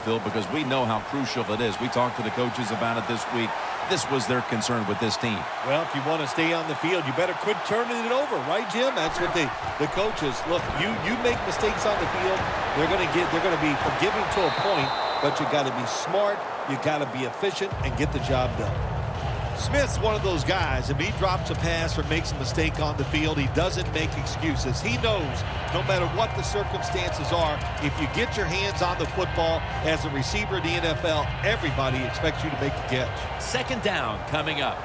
Phil, because we know how crucial it is. We talked to the coaches about it this week. This was their concern with this team. Well, if you want to stay on the field, you better quit turning it over, right, Jim? That's what the coaches look. You make mistakes on the field, they're going to be forgiving to a point, but you got to be smart, you got to be efficient, and get the job done. Smith's one of those guys. If he drops a pass or makes a mistake on the field, he doesn't make excuses. He knows no matter what the circumstances are, if you get your hands on the football as a receiver in the NFL, everybody expects you to make the catch. Second down coming up.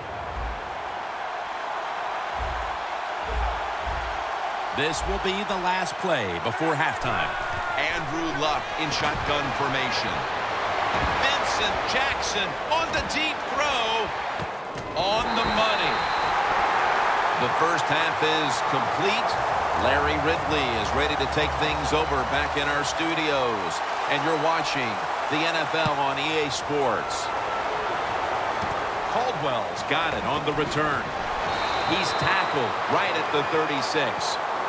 This will be the last play before halftime. Andrew Luck in shotgun formation. Vincent Jackson on the deep throw. On the money. The first half is complete. Larry Ridley is ready to take things over back in our studios. And you're watching the NFL on EA Sports. Caldwell's got it on the return. He's tackled right at the 36.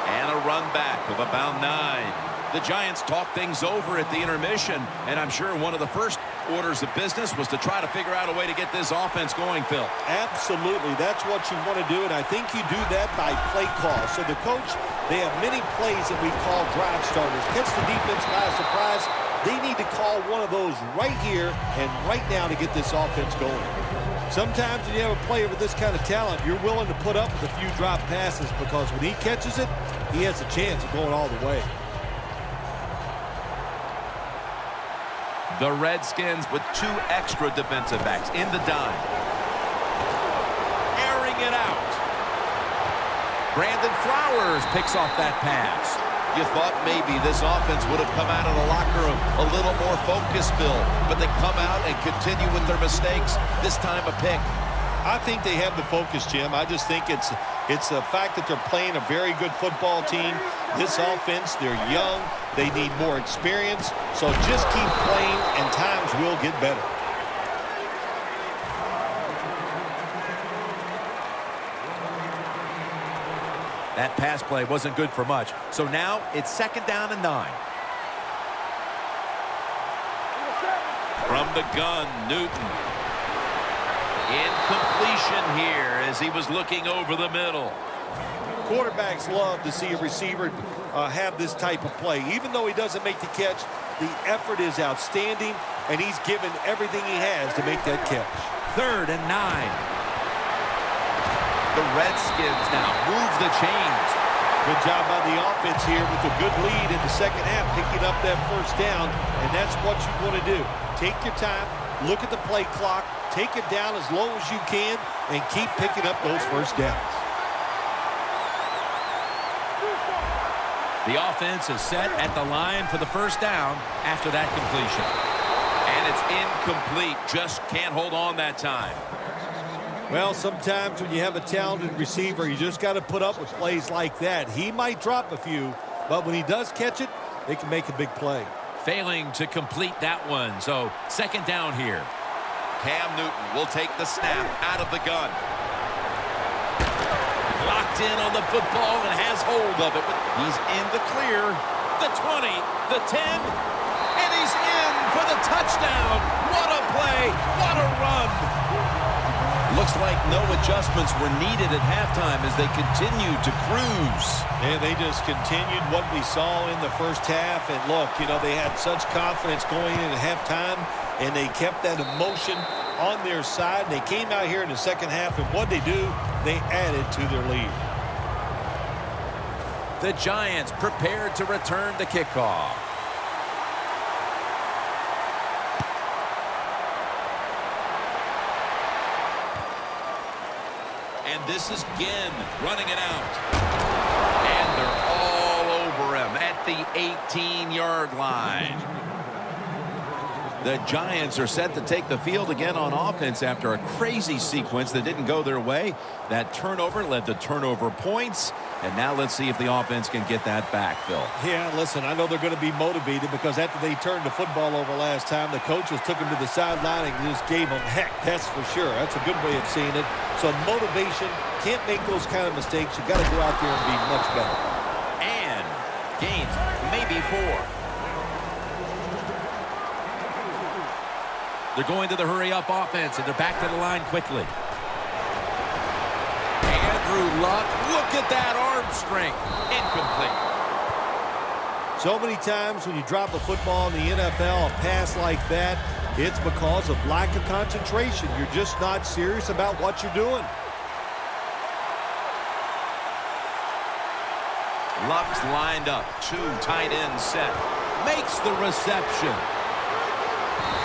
And a run back of about 9. The Giants talk things over at the intermission, and I'm sure one of the first orders of business was to try to figure out a way to get this offense going, Phil. Absolutely. That's what you want to do, and I think you do that by play call. So the coach, they have many plays that we call drive starters. Catch the defense by surprise. They need to call one of those right here and right now to get this offense going. Sometimes when you have a player with this kind of talent, you're willing to put up with a few drop passes because when he catches it, he has a chance of going all the way. The Redskins with 2 extra defensive backs in the dime. Airing it out. Brandon Flowers picks off that pass. You thought maybe this offense would have come out of the locker room a little more focused, Bill, but they come out and continue with their mistakes. This time a pick. I think they have the focus, Jim. I just think it's the fact that they're playing a very good football team. This offense, they're young. They need more experience. So just keep playing, and times will get better. That pass play wasn't good for much. So now it's second down and 9. From the gun, Newton. Incompletion here as he was looking over the middle. Quarterbacks love to see a receiver have this type of play. Even though he doesn't make the catch, the effort is outstanding, and he's given everything he has to make that catch. Third and 9. The Redskins now move the chains. Good job by the offense here with a good lead in the second half, picking up that first down, and that's what you want to do. Take your time, look at the play clock, take it down as low as you can, and keep picking up those first downs. The offense is set at the line for the first down after that completion. And it's incomplete. Just can't hold on that time. Well, sometimes when you have a talented receiver, you just got to put up with plays like that. He might drop a few, but when he does catch it, they can make a big play. Failing to complete that one, so second down here. Cam Newton will take the snap out of the gun. Locked in on the football and has hold of it. He's in the clear. The 20, the 10, and he's in for the touchdown. What a play. What a run. Looks like no adjustments were needed at halftime as they continued to cruise. And they just continued what we saw in the first half. And look, you know, they had such confidence going into halftime, and they kept that emotion on their side. They came out here in the second half, and what they do, they added to their lead. The Giants prepared to return the kickoff. And this is Ginn running it out. And they're all over him at the 18-yard line. The Giants are set to take the field again on offense after a crazy sequence that didn't go their way. That turnover led to turnover points. And now let's see if the offense can get that back, Phil. Yeah, listen, I know they're going to be motivated because after they turned the football over last time, the coaches took them to the sideline and just gave them heck, that's for sure. That's a good way of seeing it. So motivation, can't make those kind of mistakes. You got to go out there and be much better. And gains maybe 4. They're going to the hurry-up offense, and they're back to the line quickly. Andrew Luck, look at that arm strength. Incomplete. So many times when you drop a football in the NFL, a pass like that, it's because of lack of concentration. You're just not serious about what you're doing. Luck's lined up. Two tight ends set. Makes the reception.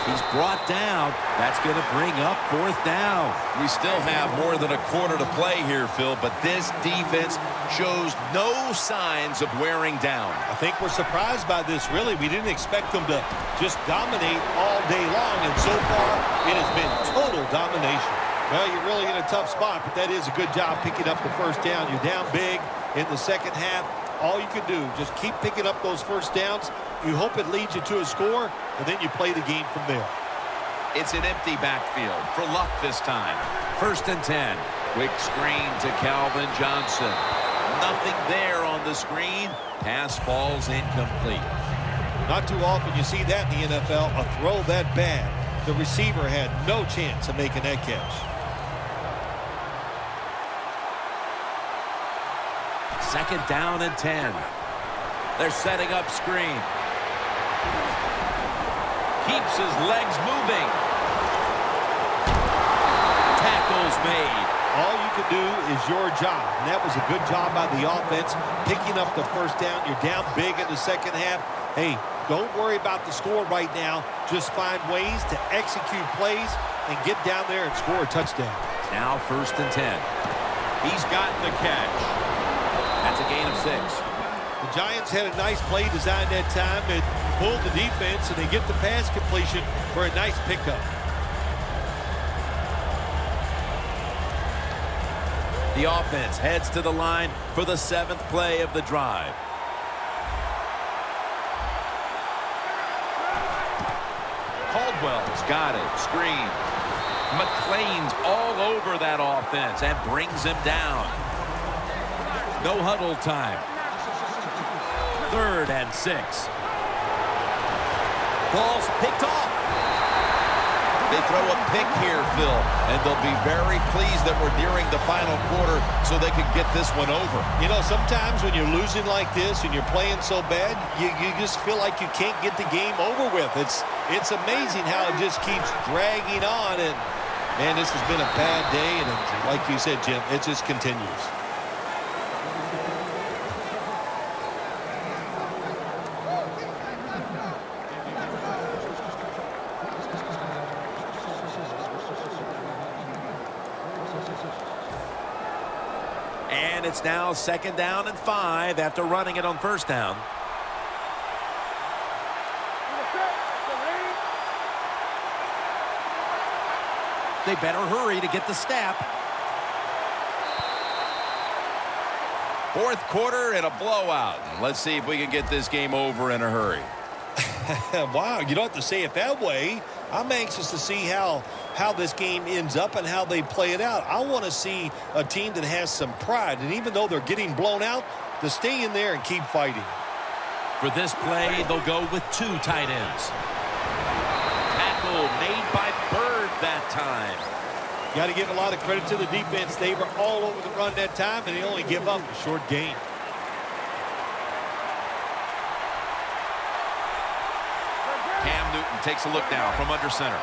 He's brought down. That's going to bring up 4th down. We still have more than a quarter to play here, Phil, but this defense shows no signs of wearing down. I think we're surprised by this, really. We didn't expect them to just dominate all day long, and so far it has been total domination. Well, you're really in a tough spot, but that is a good job picking up the first down. You're down big in the second half. All you can do, just keep picking up those first downs. You hope it leads you to a score, and then you play the game from there. It's an empty backfield for Luck this time. 1st and 10. Quick screen to Calvin Johnson. Nothing there on the screen. Pass ball's incomplete. Not too often you see that in the NFL, a throw that bad. The receiver had no chance of making that catch. 2nd down and 10. They're setting up screen. Keeps his legs moving. Tackle's made. All you can do is your job, and that was a good job by the offense, picking up the first down. You're down big in the second half. Hey, don't worry about the score right now. Just find ways to execute plays and get down there and score a touchdown. Now 1st and 10. He's gotten the catch. That's a gain of 6. The Giants had a nice play design that time and pulled the defense, and they get the pass completion for a nice pickup. The offense heads to the line for the 7th play of the drive. Caldwell's got it. Screen. McLean's all over that offense and brings him down. No huddle time. 3rd and 6. Ball's picked off. They throw a pick here, Phil, and they'll be very pleased that we're nearing the final quarter so they can get this one over. You know, sometimes when you're losing like this and you're playing so bad, you just feel like you can't get the game over with. It's amazing how it just keeps dragging on, and man, this has been a bad day, and like you said, Jim, it just continues. And it's now 2nd down and 5 after running it on 1st down. They better hurry to get the snap. 4th quarter and a blowout. Let's see if we can get this game over in a hurry. Wow, you don't have to say it that way. I'm anxious to see how this game ends up and how they play it out. I want to see a team that has some pride, and even though they're getting blown out, to stay in there and keep fighting. For this play, they'll go with 2 tight ends. Tackle made by Bird that time. Got to give a lot of credit to the defense. They were all over the run that time, and they only give up a short gain. Cam Newton takes a look now from under center.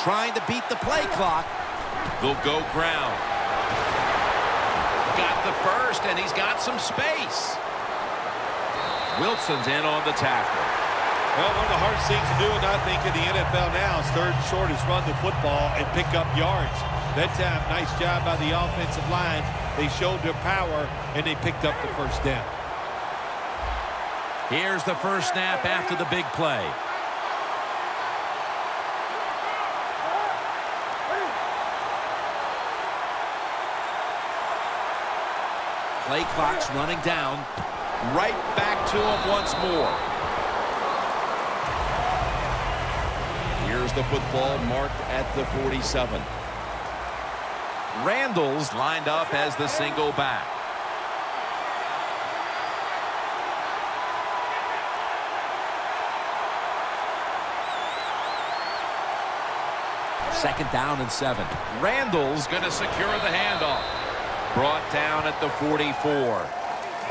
Trying to beat the play clock. They'll go ground. Got the first, and he's got some space. Wilson's in on the tackle. Well, one of the hardest things to do, and I think, in the NFL now is 3rd and short is run the football and pick up yards. That time, nice job by the offensive line. They showed their power, and they picked up the first down. Here's the first snap after the big play. Play clock's running down. Right back to him once more. Here's the football marked at the 47. Randall's lined up as the single back. 2nd down and 7. Randall's going to secure the handoff. Brought down at the 44.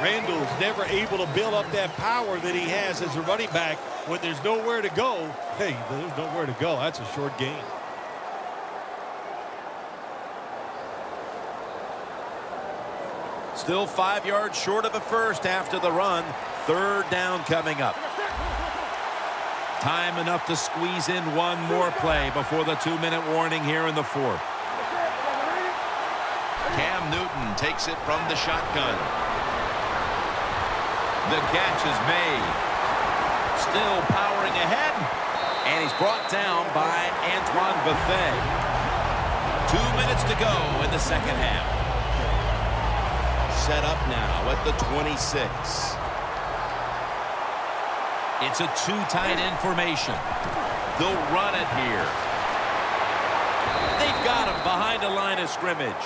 Randall's never able to build up that power that he has as a running back when there's nowhere to go. Hey, there's nowhere to go. That's a short gain. Still 5 yards short of a first after the run. 3rd down coming up. Time enough to squeeze in one more play before the 2-minute warning here in the 4th. Cam Newton takes it from the shotgun. The catch is made. Still powering ahead. And he's brought down by Antoine Buffet. 2 minutes to go in the 2nd half. Set up now at the 26. It's a 2 tight end formation. They'll run it here. They've got him behind the line of scrimmage.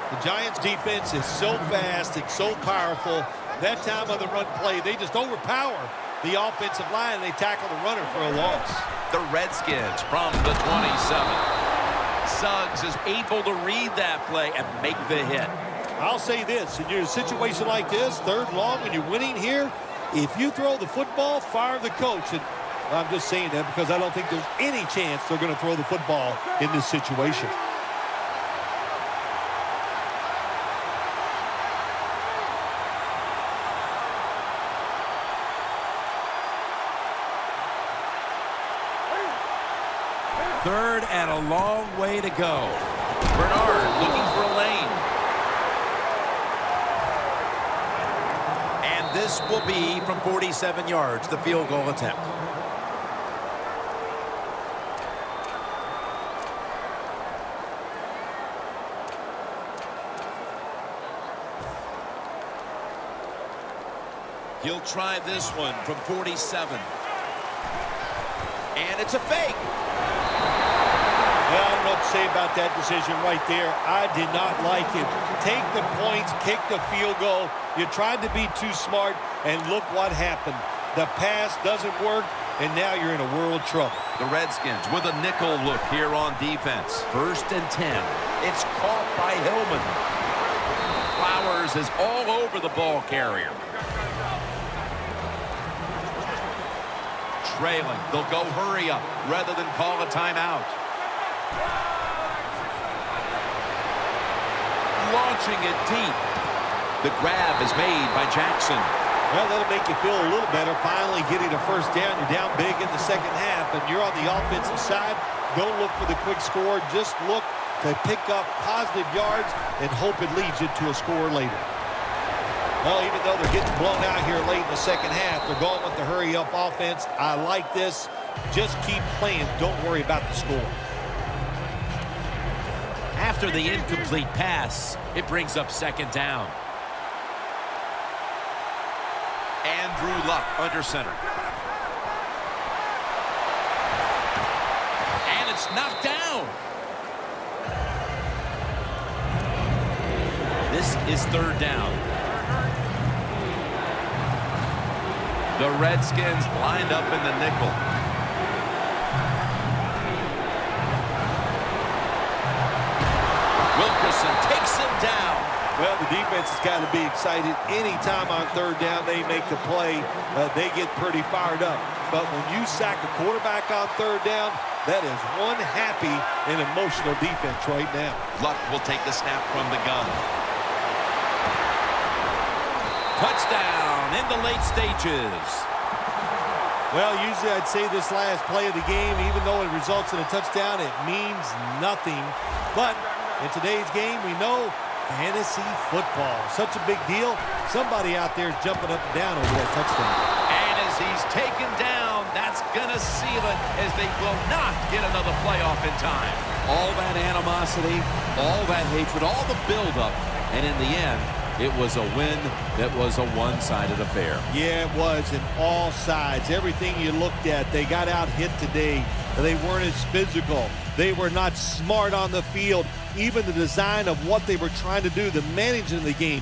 The Giants defense is so fast and so powerful. That time of the run play, they just overpower the offensive line and they tackle the runner for a loss. The Redskins from the 27. Suggs is able to read that play and make the hit. I'll say this, in your situation like this, 3rd long and you're winning here, if you throw the football, fire the coach. And I'm just saying that because I don't think there's any chance they're going to throw the football in this situation. Third and a long way to go. Bernard looking for a lane. And this will be from 47 yards, the field goal attempt. He'll try this one from 47. And it's a fake. Well, I don't know what to say about that decision right there. I did not like it. Take the points, kick the field goal. You tried to be too smart, and look what happened. The pass doesn't work, and now you're in a world of trouble. The Redskins with a nickel look here on defense. 1st and 10. It's caught by Hillman. Flowers is all over the ball carrier. Trailing. They'll go hurry up rather than call a timeout. Launching it deep. The grab is made by Jackson. Well, that'll make you feel a little better. Finally getting a 1st down. You're down big in the 2nd half, and you're on the offensive side. Don't look for the quick score. Just look to pick up positive yards and hope it leads you to a score later. Well, even though they're getting blown out here late in the 2nd half, they're going with the hurry-up offense. I like this. Just keep playing. Don't worry about the score. After the incomplete pass, it brings up 2nd down. Andrew Luck under center. And it's knocked down. This is 3rd down. The Redskins lined up in the nickel. Wilkerson takes him down. Well, the defense has got to be excited. Anytime on 3rd down they make the play, they get pretty fired up. But when you sack a quarterback on 3rd down, that is one happy and emotional defense right now. Luck will take the snap from the gun. Touchdown in the late stages. Well, usually I'd say this last play of the game, even though it results in a touchdown, it means nothing. But in today's game, we know fantasy football, such a big deal. Somebody out there is jumping up and down over that touchdown. And as he's taken down, that's going to seal it as they will not get another playoff in time. All that animosity, all that hatred, all the buildup, and in the end, it was a win that was a one-sided affair. Yeah, it was in all sides. Everything you looked at, they got out hit today. They weren't as physical. They were not smart on the field. Even the design of what they were trying to do, the managing of the game,